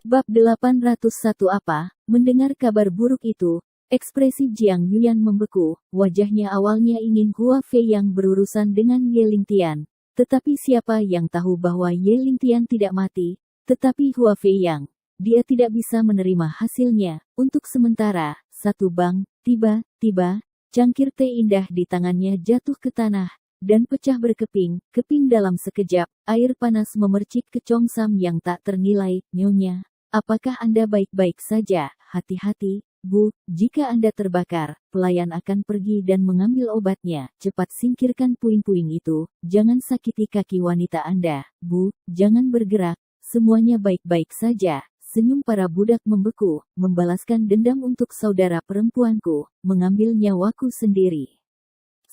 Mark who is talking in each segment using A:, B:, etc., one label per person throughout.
A: Bab 801. Apa? Mendengar kabar buruk itu, ekspresi Jiang Yuyan membeku. Wajahnya awalnya ingin Hua Fei yang berurusan dengan Ye Lingtian. Tetapi siapa yang tahu bahwa Ye Lingtian tidak mati, tetapi Hua Fei yang dia tidak bisa menerima hasilnya. Untuk sementara, satu bang, tiba-tiba, cangkir teh indah di tangannya jatuh ke tanah dan pecah berkeping-keping dalam sekejap. Air panas memercik ke congsam yang tak ternilai. Nyonya, apakah Anda baik-baik saja? Hati-hati, Bu, jika Anda terbakar, pelayan akan pergi dan mengambil obatnya. Cepat singkirkan puing-puing itu, jangan sakiti kaki wanita Anda. Bu, jangan bergerak, semuanya baik-baik saja. Senyum para budak membeku, membalaskan dendam untuk saudara perempuanku, mengambil nyawaku sendiri.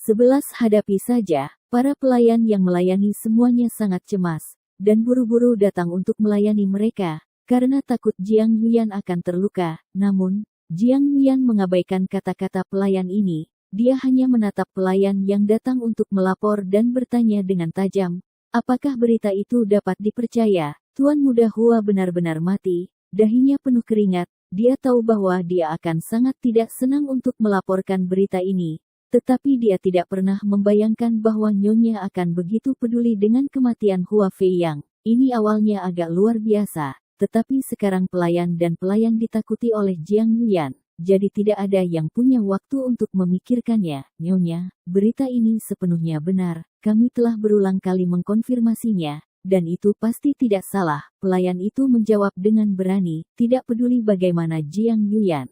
A: 11 hadapi saja, para pelayan yang melayani semuanya sangat cemas, dan buru-buru datang untuk melayani mereka, karena takut Jiang Yuyan akan terluka. Namun, Jiang Yuyan mengabaikan kata-kata pelayan ini. Dia hanya menatap pelayan yang datang untuk melapor dan bertanya dengan tajam, apakah berita itu dapat dipercaya? Tuan Muda Hua benar-benar mati. Dahinya penuh keringat. Dia tahu bahwa dia akan sangat tidak senang untuk melaporkan berita ini. Tetapi dia tidak pernah membayangkan bahwa Nyonya akan begitu peduli dengan kematian Hua Fei yang ini awalnya agak luar biasa. Tetapi sekarang pelayan dan pelayan ditakuti oleh Jiang Yuyan, jadi tidak ada yang punya waktu untuk memikirkannya. Nyonya, berita ini sepenuhnya benar, kami telah berulang kali mengkonfirmasinya, dan itu pasti tidak salah. Pelayan itu menjawab dengan berani, tidak peduli bagaimana Jiang Yuyan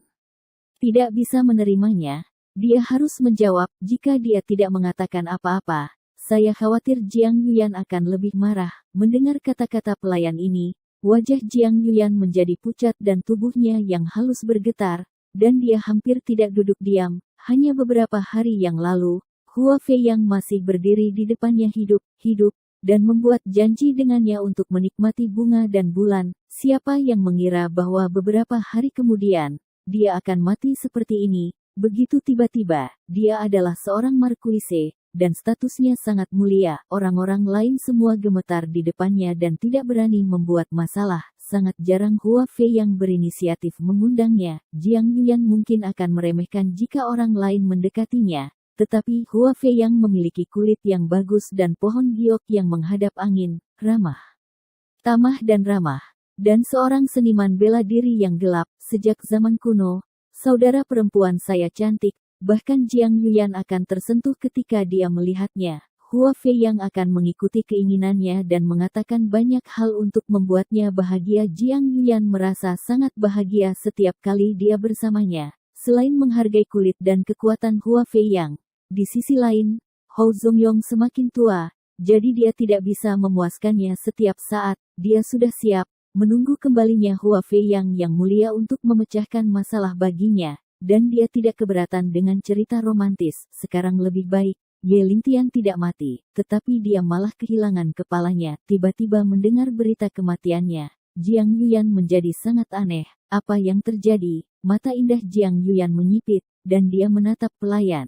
A: tidak bisa menerimanya. Dia harus menjawab. Jika dia tidak mengatakan apa-apa, saya khawatir Jiang Yuyan akan lebih marah. Mendengar kata-kata pelayan ini, wajah Jiang Yuyan menjadi pucat dan tubuhnya yang halus bergetar, dan dia hampir tidak duduk diam. Hanya beberapa hari yang lalu, Hua Fei yang masih berdiri di depannya hidup, dan membuat janji dengannya untuk menikmati bunga dan bulan. Siapa yang mengira bahwa beberapa hari kemudian, dia akan mati seperti ini? Begitu tiba-tiba, dia adalah seorang markuise, dan statusnya sangat mulia. Orang-orang lain semua gemetar di depannya dan tidak berani membuat masalah. Sangat jarang Hua Fei yang berinisiatif mengundangnya. Jiang Yuyan mungkin akan meremehkan jika orang lain mendekatinya. Tetapi Hua Fei yang memiliki kulit yang bagus dan pohon giok yang menghadap angin, tamah dan ramah. Dan seorang seniman bela diri yang gelap. Sejak zaman kuno, saudara perempuan saya cantik, bahkan Jiang Yuyan akan tersentuh ketika dia melihatnya. Hua Fei yang akan mengikuti keinginannya dan mengatakan banyak hal untuk membuatnya bahagia. Jiang Yuyan merasa sangat bahagia setiap kali dia bersamanya. Selain menghargai kulit dan kekuatan Hua Fei yang, di sisi lain, Hou Zongyong semakin tua, jadi dia tidak bisa memuaskannya setiap saat. Dia sudah siap menunggu kembalinya Hua Fei yang mulia untuk memecahkan masalah baginya, dan dia tidak keberatan dengan cerita romantis. Sekarang lebih baik Ye Lingtian tidak mati, tetapi dia malah kehilangan kepalanya. Tiba-tiba mendengar berita kematiannya, Jiang Yuyan menjadi sangat aneh. Apa yang terjadi? Mata indah Jiang Yuyan menyipit, dan dia menatap pelayan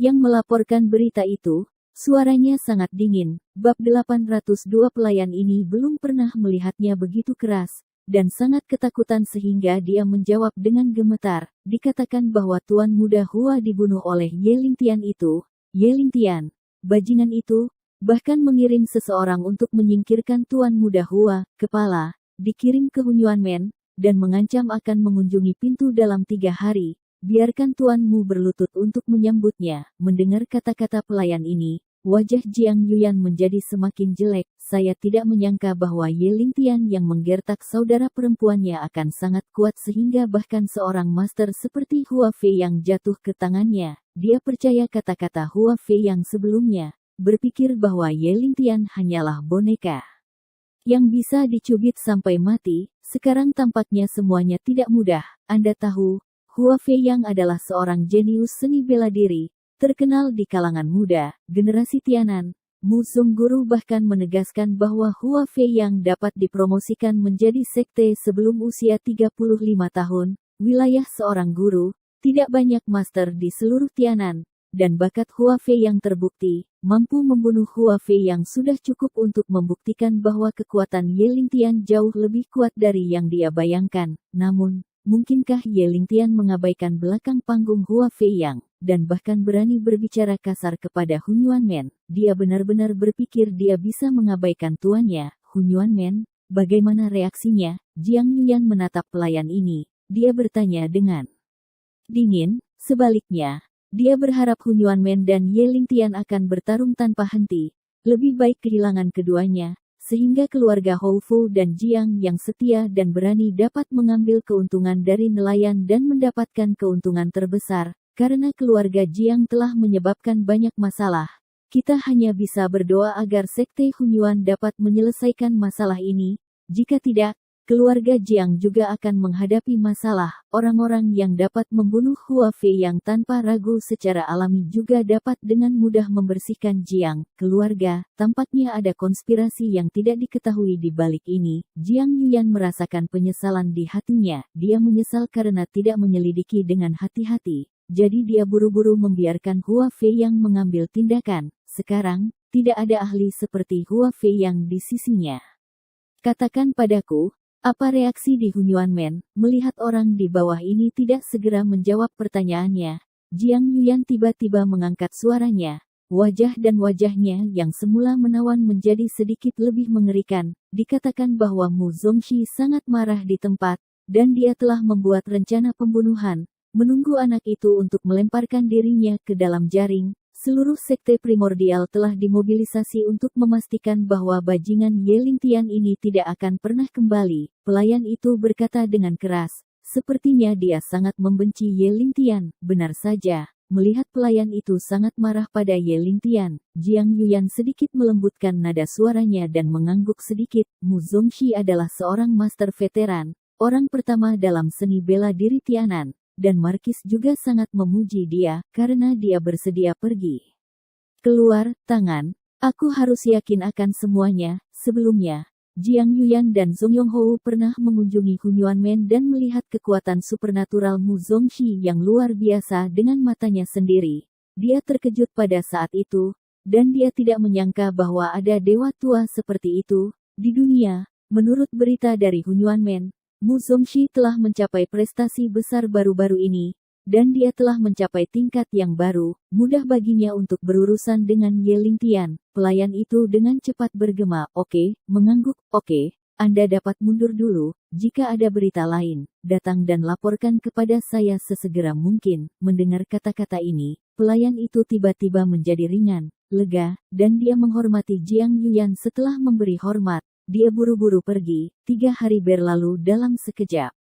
A: yang melaporkan berita itu. Suaranya sangat dingin. Bab 802. Pelayan ini belum pernah melihatnya begitu keras, dan sangat ketakutan sehingga dia menjawab dengan gemetar. Dikatakan bahwa Tuan Muda Hua dibunuh oleh Ye Lingtian itu. Ye Lingtian, bajingan itu, bahkan mengirim seseorang untuk menyingkirkan Tuan Muda Hua, kepala, dikirim ke Hunyuanmen, dan mengancam akan mengunjungi pintu dalam 3 hari. Biarkan tuanmu berlutut untuk menyambutnya. Mendengar kata-kata pelayan ini, wajah Jiang Yuyan menjadi semakin jelek. Saya tidak menyangka bahwa Ye Lingtian yang menggertak saudara perempuannya akan sangat kuat sehingga bahkan seorang master seperti Hua Fei yang jatuh ke tangannya. Dia percaya kata-kata Hua Fei yang sebelumnya, berpikir bahwa Ye Lingtian hanyalah boneka yang bisa dicubit sampai mati. Sekarang tampaknya semuanya tidak mudah. Anda tahu, Hua Fei yang adalah seorang jenius seni bela diri, terkenal di kalangan muda, generasi Tianan. Mu Zong Guru bahkan menegaskan bahwa Hua Fei yang dapat dipromosikan menjadi sekte sebelum usia 35 tahun. Wilayah seorang guru, tidak banyak master di seluruh Tianan. dan bakat Hua Fei yang terbukti, mampu membunuh Hua Fei yang sudah cukup untuk membuktikan bahwa kekuatan Ye Lingtian jauh lebih kuat dari yang dia bayangkan. Namun, mungkinkah Ye Lingtian mengabaikan belakang panggung Hua Fei yang, dan bahkan berani berbicara kasar kepada Hun Yuanmen? Dia benar-benar berpikir dia bisa mengabaikan tuannya, Hun Yuanmen. Bagaimana reaksinya? Jiang Yuyan menatap pelayan ini. Dia bertanya dengan dingin. Sebaliknya, dia berharap Hun Yuanmen dan Ye Lingtian akan bertarung tanpa henti. Lebih baik kehilangan keduanya, sehingga keluarga Hou Fu dan Jiang yang setia dan berani dapat mengambil keuntungan dari nelayan dan mendapatkan keuntungan terbesar. Karena keluarga Jiang telah menyebabkan banyak masalah, kita hanya bisa berdoa agar Sekte Hun Yuan dapat menyelesaikan masalah ini. Jika tidak, keluarga Jiang juga akan menghadapi masalah. Orang-orang yang dapat membunuh Hua Fei yang tanpa ragu secara alami juga dapat dengan mudah membersihkan Jiang. Keluarga, tampaknya ada konspirasi yang tidak diketahui di balik ini. Jiang Yuyan merasakan penyesalan di hatinya. Dia menyesal karena tidak menyelidiki dengan hati-hati. Jadi dia buru-buru membiarkan Hua Fei yang mengambil tindakan. Sekarang, tidak ada ahli seperti Hua Fei yang di sisinya. Katakan padaku, apa reaksi di Hun Yuanmen, melihat orang di bawah ini tidak segera menjawab pertanyaannya? Jiang Yuyan tiba-tiba mengangkat suaranya. Wajah dan wajahnya yang semula menawan menjadi sedikit lebih mengerikan. Dikatakan bahwa Mu Zongxi sangat marah di tempat, dan dia telah membuat rencana pembunuhan, menunggu anak itu untuk melemparkan dirinya ke dalam jaring. Seluruh sekte primordial telah dimobilisasi untuk memastikan bahwa bajingan Ye Lingtian ini tidak akan pernah kembali. Pelayan itu berkata dengan keras, sepertinya dia sangat membenci Ye Lingtian. Benar saja, melihat pelayan itu sangat marah pada Ye Lingtian, Jiang Yuyan sedikit melembutkan nada suaranya dan mengangguk sedikit. Mu Zongxi adalah seorang master veteran, orang pertama dalam seni bela diri Tianan. Dan Markis juga sangat memuji dia, karena dia bersedia pergi keluar tangan. Aku harus yakin akan semuanya. Sebelumnya, Jiang Yuyan dan Zhong Yonghou pernah mengunjungi Hun Yuanmen dan melihat kekuatan supernatural Mu Zongxi yang luar biasa dengan matanya sendiri. Dia terkejut pada saat itu, dan dia tidak menyangka bahwa ada dewa tua seperti itu di dunia. Menurut berita dari Hun Yuanmen, Mu Zongxi telah mencapai prestasi besar baru-baru ini, dan dia telah mencapai tingkat yang baru. Mudah baginya untuk berurusan dengan Ye Lingtian. Pelayan itu dengan cepat bergema, oke, mengangguk, oke, Anda dapat mundur dulu. Jika ada berita lain, datang dan laporkan kepada saya sesegera mungkin. Mendengar kata-kata ini, pelayan itu tiba-tiba menjadi ringan, lega, dan dia menghormati Jiang Yuyan setelah memberi hormat. Dia buru-buru pergi. 3 hari berlalu dalam sekejap.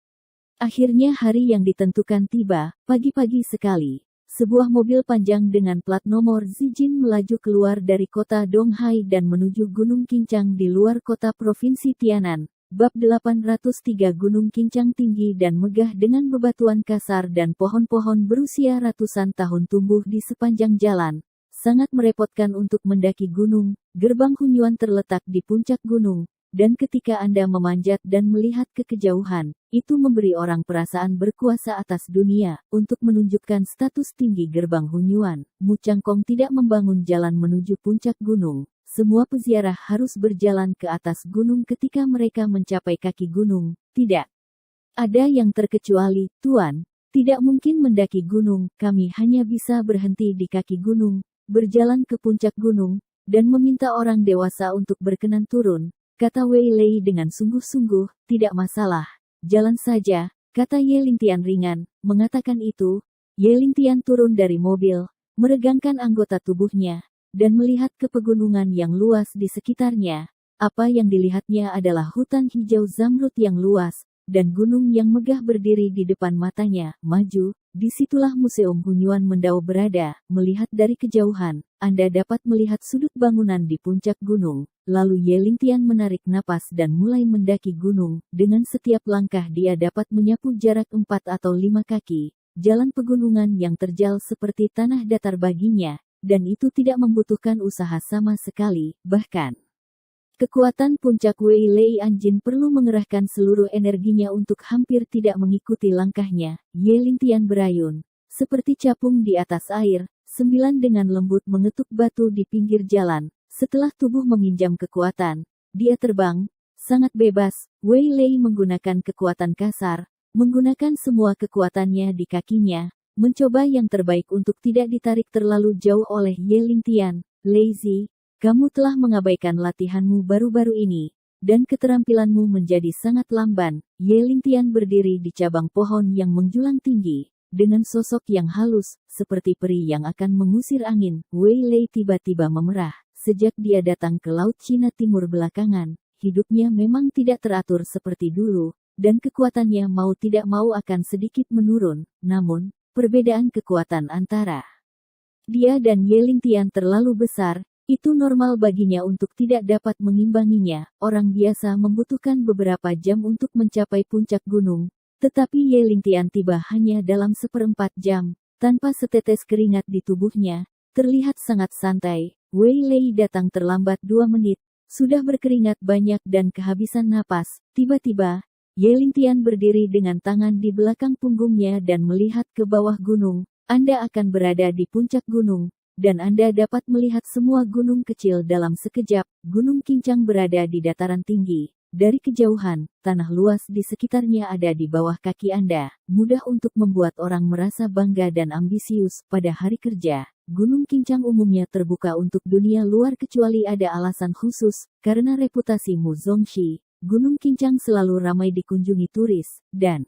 A: Akhirnya hari yang ditentukan tiba. Pagi-pagi sekali, sebuah mobil panjang dengan plat nomor Zijin melaju keluar dari kota Donghai dan menuju Gunung Kincang di luar kota Provinsi Tianan. Bab 803 Gunung Kincang tinggi dan megah dengan bebatuan kasar dan pohon-pohon berusia ratusan tahun tumbuh di sepanjang jalan. Sangat merepotkan untuk mendaki gunung. Gerbang Hun Yuan terletak di puncak gunung, dan ketika Anda memanjat dan melihat ke kejauhan, itu memberi orang perasaan berkuasa atas dunia. Untuk menunjukkan status tinggi gerbang Hun Yuan, Mu Changkong tidak membangun jalan menuju puncak gunung. Semua peziarah harus berjalan ke atas gunung ketika mereka mencapai kaki gunung. Tidak ada yang terkecuali, Tuan. Tidak mungkin mendaki gunung, kami hanya bisa berhenti di kaki gunung, berjalan ke puncak gunung, dan meminta orang dewasa untuk berkenan turun, kata Wei Lei dengan sungguh-sungguh. Tidak masalah, jalan saja, kata Ye Lingtian ringan. Mengatakan itu, Ye Lingtian turun dari mobil, meregangkan anggota tubuhnya, dan melihat ke pegunungan yang luas di sekitarnya. Apa yang dilihatnya adalah hutan hijau zamrud yang luas, dan gunung yang megah berdiri di depan matanya. Maju, disitulah Museum Hun Yuan Mendao berada. Melihat dari kejauhan, Anda dapat melihat sudut bangunan di puncak gunung. Lalu Ye Lingtian menarik napas dan mulai mendaki gunung. Dengan setiap langkah dia dapat menyapu jarak 4 atau 5 kaki. Jalan pegunungan yang terjal seperti tanah datar baginya, dan itu tidak membutuhkan usaha sama sekali. Bahkan kekuatan puncak Wei Lei Anjin perlu mengerahkan seluruh energinya untuk hampir tidak mengikuti langkahnya. Ye Lingtian berayun seperti capung di atas air, 9 dengan lembut mengetuk batu di pinggir jalan. Setelah tubuh meminjam kekuatan, dia terbang, sangat bebas. Wei Lei menggunakan kekuatan kasar, menggunakan semua kekuatannya di kakinya, mencoba yang terbaik untuk tidak ditarik terlalu jauh oleh Ye Lingtian. Lazy, kamu telah mengabaikan latihanmu baru-baru ini, dan keterampilanmu menjadi sangat lamban. Ye Lingtian berdiri di cabang pohon yang menjulang tinggi, dengan sosok yang halus, seperti peri yang akan mengusir angin. Wei Lei tiba-tiba memerah. Sejak dia datang ke Laut Cina Timur belakangan, hidupnya memang tidak teratur seperti dulu, dan kekuatannya mau tidak mau akan sedikit menurun. Namun, perbedaan kekuatan antara dia dan Ye Lingtian terlalu besar, itu normal baginya untuk tidak dapat mengimbanginya. Orang biasa membutuhkan beberapa jam untuk mencapai puncak gunung, tetapi Ye Lingtian tiba hanya dalam 1/4 jam, tanpa setetes keringat di tubuhnya, terlihat sangat santai. Wei Lei datang terlambat 2 menit, sudah berkeringat banyak dan kehabisan napas. Tiba-tiba, Ye Lingtian berdiri dengan tangan di belakang punggungnya dan melihat ke bawah gunung. Anda akan berada di puncak gunung, dan Anda dapat melihat semua gunung kecil dalam sekejap. Gunung Kincang berada di dataran tinggi. Dari kejauhan, tanah luas di sekitarnya ada di bawah kaki Anda, mudah untuk membuat orang merasa bangga dan ambisius. Pada hari kerja, Gunung Kincang umumnya terbuka untuk dunia luar kecuali ada alasan khusus, karena reputasi Mu Zongxi. Gunung Kincang selalu ramai dikunjungi turis, dan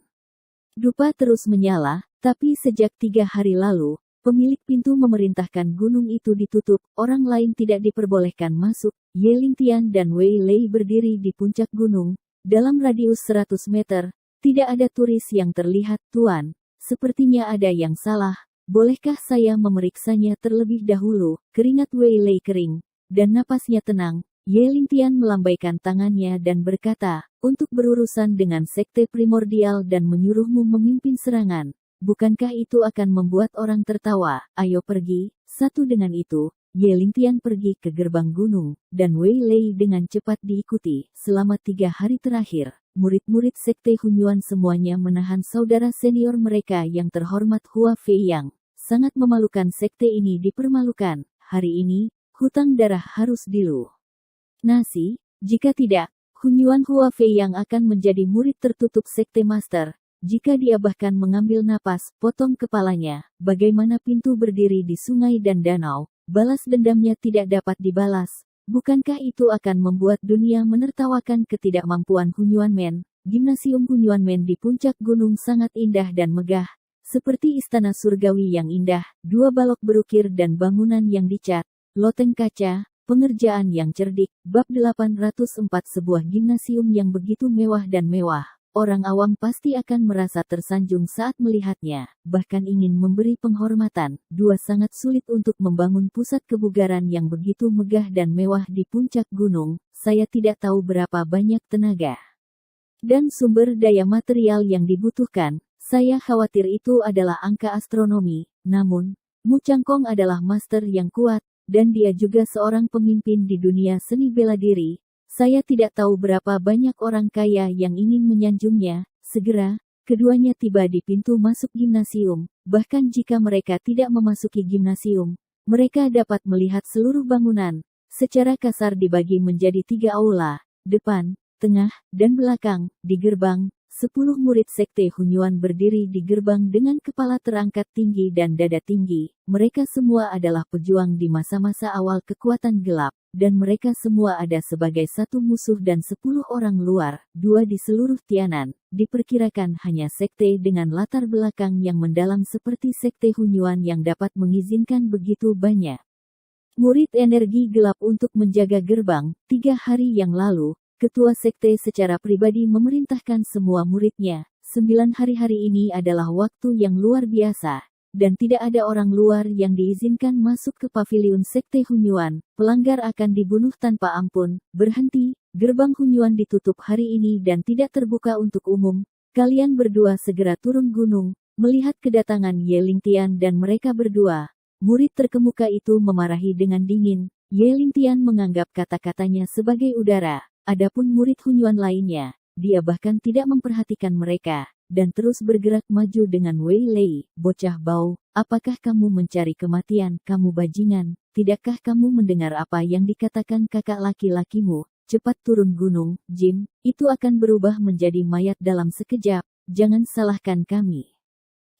A: dupa terus menyala, tapi sejak 3 hari lalu, pemilik pintu memerintahkan gunung itu ditutup, orang lain tidak diperbolehkan masuk. Ye Lingtian dan Wei Lei berdiri di puncak gunung, dalam radius 100 meter, tidak ada turis yang terlihat. Tuan, sepertinya ada yang salah, bolehkah saya memeriksanya terlebih dahulu? Keringat Wei Lei kering, dan napasnya tenang. Ye Lingtian melambaikan tangannya dan berkata, untuk berurusan dengan sekte primordial dan menyuruhmu memimpin serangan, bukankah itu akan membuat orang tertawa? Ayo pergi. Satu dengan itu, Ye Lingtian pergi ke gerbang gunung, dan Wei Lei dengan cepat diikuti. Selama 3 hari terakhir, murid-murid sekte Hunyuan semuanya menahan saudara senior mereka yang terhormat Hua Fei yang sangat memalukan. Sekte ini dipermalukan. Hari ini, hutang darah harus nasi, jika tidak, Hunyuan Hua Fei yang akan menjadi murid tertutup sekte master. Jika dia bahkan mengambil napas, potong kepalanya. Bagaimana pintu berdiri di sungai dan danau, balas dendamnya tidak dapat dibalas. Bukankah itu akan membuat dunia menertawakan ketidakmampuan Hunyuan Men? Gimnasium Hunyuan Men di puncak gunung sangat indah dan megah, seperti istana surgawi yang indah, 2 balok berukir dan bangunan yang dicat, loteng kaca. Pengerjaan yang cerdik. Bab 804. Sebuah gimnasium yang begitu mewah dan mewah, orang awam pasti akan merasa tersanjung saat melihatnya, bahkan ingin memberi penghormatan. 2 sangat sulit untuk membangun pusat kebugaran yang begitu megah dan mewah di puncak gunung. Saya tidak tahu berapa banyak tenaga dan sumber daya material yang dibutuhkan. Saya khawatir itu adalah angka astronomi. Namun, Mu Changkong adalah master yang kuat, dan dia juga seorang pemimpin di dunia seni bela diri. Saya tidak tahu berapa banyak orang kaya yang ingin menyanjungnya. Segera, keduanya tiba di pintu masuk gimnasium. Bahkan jika mereka tidak memasuki gimnasium, mereka dapat melihat seluruh bangunan. Secara kasar dibagi menjadi 3 aula, depan, tengah, dan belakang. Di gerbang, 10 murid sekte Hunyuan berdiri di gerbang dengan kepala terangkat tinggi dan dada tinggi. Mereka semua adalah pejuang di masa-masa awal kekuatan gelap, dan mereka semua ada sebagai satu musuh dan 10 orang luar, 2 di seluruh Tianan. Diperkirakan hanya sekte dengan latar belakang yang mendalam seperti sekte Hunyuan yang dapat mengizinkan begitu banyak murid energi gelap untuk menjaga gerbang. 3 hari yang lalu, Ketua sekte secara pribadi memerintahkan semua muridnya, 9 hari ini adalah waktu yang luar biasa, dan tidak ada orang luar yang diizinkan masuk ke paviliun sekte Hunyuan. Pelanggar akan dibunuh tanpa ampun. Berhenti, gerbang Hunyuan ditutup hari ini dan tidak terbuka untuk umum. Kalian berdua segera turun gunung. Melihat kedatangan Ye Lingtian dan mereka berdua, murid terkemuka itu memarahi dengan dingin. Ye Lingtian menganggap kata-katanya sebagai udara. Adapun murid Hunyuan lainnya, dia bahkan tidak memperhatikan mereka. dan terus bergerak maju dengan Wei Lei. Bocah bau, apakah kamu mencari kematian, kamu bajingan? Tidakkah kamu mendengar apa yang dikatakan kakak laki-lakimu? Cepat turun gunung, Jim, itu akan berubah menjadi mayat dalam sekejap. Jangan salahkan kami.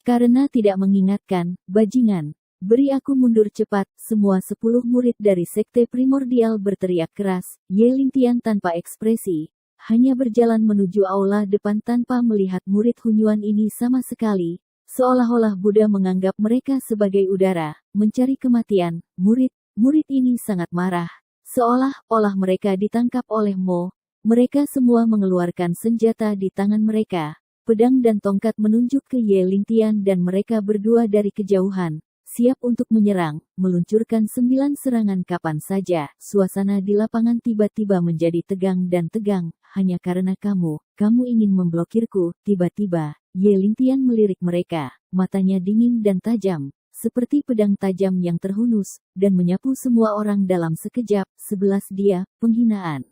A: Karena tidak mengingatkan, bajingan. Beri aku mundur cepat, semua 10 murid dari Sekte Primordial berteriak keras. Ye Lingtian tanpa ekspresi, hanya berjalan menuju aula depan tanpa melihat murid Hunyuan ini sama sekali. Seolah-olah Buddha menganggap mereka sebagai udara, mencari kematian. Murid ini sangat marah. Seolah-olah mereka ditangkap oleh Mo. Mereka semua mengeluarkan senjata di tangan mereka. Pedang dan tongkat menunjuk ke Ye Lingtian dan mereka berdua dari kejauhan, siap untuk menyerang, meluncurkan 9 serangan kapan saja. Suasana di lapangan tiba-tiba menjadi tegang dan tegang, hanya karena kamu ingin memblokirku. Tiba-tiba, Ye Lingtian melirik mereka, matanya dingin dan tajam, seperti pedang tajam yang terhunus, dan menyapu semua orang dalam sekejap. 11 dia, penghinaan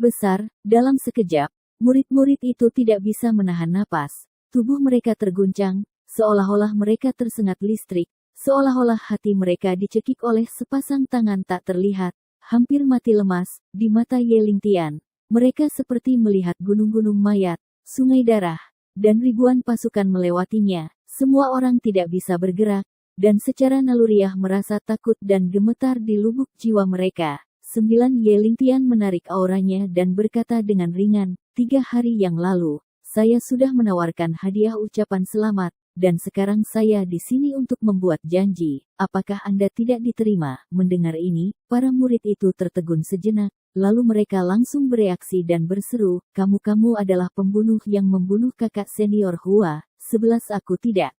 A: besar. Dalam sekejap, murid-murid itu tidak bisa menahan napas. Tubuh mereka terguncang, seolah-olah mereka tersengat listrik, seolah-olah hati mereka dicekik oleh sepasang tangan tak terlihat, hampir mati lemas. Di mata Ye Lingtian, mereka seperti melihat gunung-gunung mayat, sungai darah, dan ribuan pasukan melewatinya. Semua orang tidak bisa bergerak, dan secara naluriah merasa takut dan gemetar di lubuk jiwa mereka. 9 Ye Lingtian menarik auranya dan berkata dengan ringan, 3 hari yang lalu, saya sudah menawarkan hadiah ucapan selamat, dan sekarang saya di sini untuk membuat janji. Apakah Anda tidak diterima? Mendengar ini, para murid itu tertegun sejenak, lalu mereka langsung bereaksi dan berseru, kamu adalah pembunuh yang membunuh kakak senior Hua. 11 Aku tidak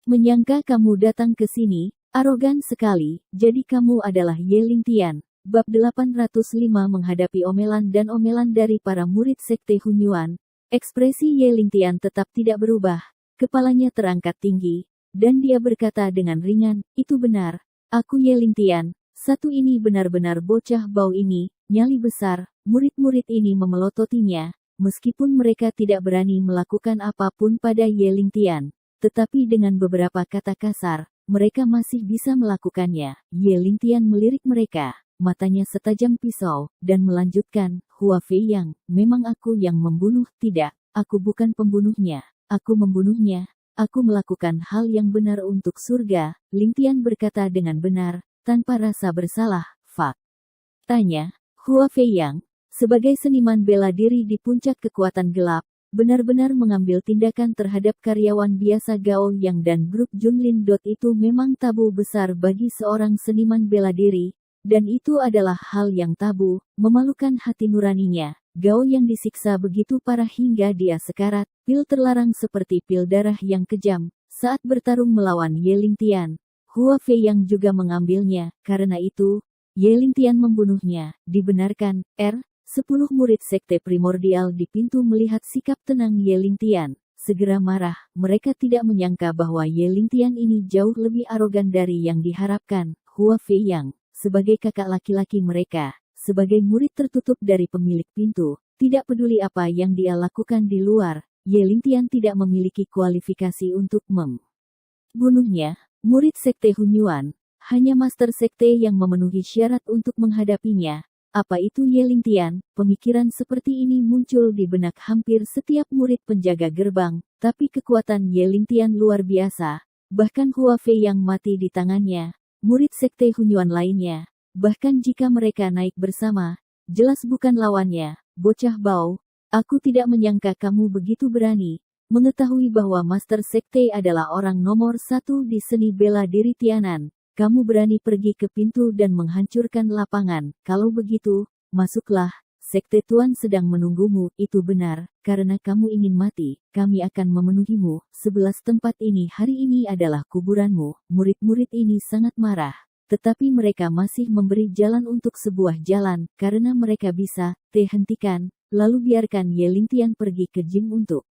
A: menyangka kamu datang ke sini, arogan sekali, jadi kamu adalah Ye Lingtian. Bab 805 menghadapi omelan dan omelan dari para murid Sekte Hunyuan. Ekspresi Ye Lingtian tetap tidak berubah, kepalanya terangkat tinggi, dan dia berkata dengan ringan, itu benar, aku Ye Lingtian. Satu ini benar-benar bocah bau ini, nyali besar. Murid-murid ini memelototinya, meskipun mereka tidak berani melakukan apapun pada Ye Lingtian. Tetapi dengan beberapa kata kasar, mereka masih bisa melakukannya. Ye Lingtian melirik mereka, matanya setajam pisau, dan melanjutkan, Hua Fei Yang, memang aku yang membunuh. Tidak, aku bukan pembunuhnya. Aku membunuhnya. Aku melakukan hal yang benar untuk surga. Lingtian berkata dengan benar, tanpa rasa bersalah. Faktanya, Hua Fei Yang, sebagai seniman bela diri di puncak kekuatan gelap, benar-benar mengambil tindakan terhadap karyawan biasa Gao Yang dan grup Junlin. Itu memang tabu besar bagi seorang seniman bela diri, dan itu adalah hal yang tabu, memalukan hati nuraninya. Gao yang disiksa begitu parah hingga dia sekarat, pil terlarang seperti pil darah yang kejam, saat bertarung melawan Ye Lingtian. Hua Fei Yang juga mengambilnya, karena itu, Ye Lingtian membunuhnya. Dibenarkan, 10 murid Sekte Primordial di pintu melihat sikap tenang Ye Lingtian, segera marah. Mereka tidak menyangka bahwa Ye Lingtian ini jauh lebih arogan dari yang diharapkan. Hua Fei Yang, sebagai kakak laki-laki mereka, sebagai murid tertutup dari pemilik pintu, tidak peduli apa yang dia lakukan di luar, Ye Lingtian tidak memiliki kualifikasi untuk membunuhnya. Murid Sekte Hunyuan, hanya Master Sekte yang memenuhi syarat untuk menghadapinya. Apa itu Ye Lingtian? Pemikiran seperti ini muncul di benak hampir setiap murid penjaga gerbang, tapi kekuatan Ye Lingtian luar biasa. Bahkan Hua Fei yang mati di tangannya, murid Sekte Hunyuan lainnya, bahkan jika mereka naik bersama, jelas bukan lawannya. Bocah bau, aku tidak menyangka kamu begitu berani. Mengetahui bahwa Master Sekte adalah orang nomor 1 di seni bela diri Tianan. Kamu berani pergi ke pintu dan menghancurkan lapangan. Kalau begitu, masuklah. Sekte Tuan sedang menunggumu. Itu benar, karena kamu ingin mati. Kami akan memenuhimu. 11 tempat ini hari ini adalah kuburanmu. Murid-murid ini sangat marah. Tetapi mereka masih memberi jalan untuk sebuah jalan, karena mereka bisa. Hentikan, lalu biarkan Ye Lingtian pergi ke Jim untuk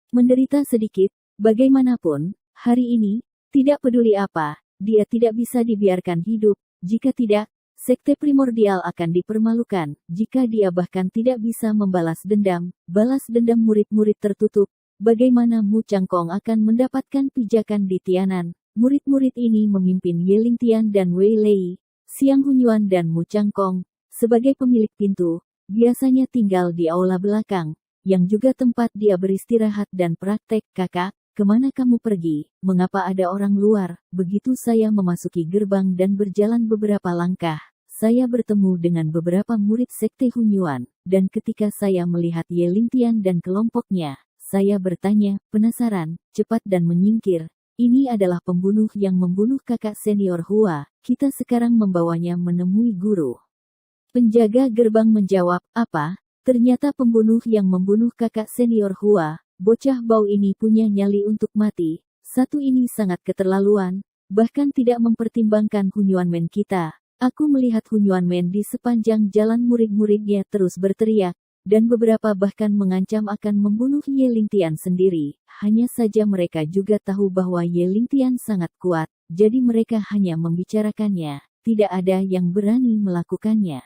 A: menderita sedikit. Bagaimanapun, hari ini, tidak peduli apa, dia tidak bisa dibiarkan hidup. Jika tidak, Sekte Primordial akan dipermalukan. Jika dia bahkan tidak bisa membalas dendam, balas dendam murid-murid tertutup, bagaimana Mu Changkong akan mendapatkan pijakan di Tianan? Murid-murid ini memimpin Ye Lingtian dan Wei Lei, Xiang Hunyuan dan Mu Changkong, sebagai pemilik pintu, biasanya tinggal di aula belakang, yang juga tempat dia beristirahat dan praktek. Kakak, kemana kamu pergi? Mengapa ada orang luar? Begitu saya memasuki gerbang dan berjalan beberapa langkah, saya bertemu dengan beberapa murid sekte Hunyuan, dan ketika saya melihat Ye Lingtian dan kelompoknya, saya bertanya, penasaran, cepat dan menyingkir. Ini adalah pembunuh yang membunuh kakak senior Hua, kita sekarang membawanya menemui guru. Penjaga gerbang menjawab, apa? Ternyata pembunuh yang membunuh kakak senior Hua, bocah bau ini punya nyali untuk mati. Satu ini sangat keterlaluan, bahkan tidak mempertimbangkan Hunyuan Men kita. Aku melihat Hunyuan Men di sepanjang jalan murid-muridnya terus berteriak, dan beberapa bahkan mengancam akan membunuh Ye Lingtian sendiri. Hanya saja mereka juga tahu bahwa Ye Lingtian sangat kuat, jadi mereka hanya membicarakannya, tidak ada yang berani melakukannya.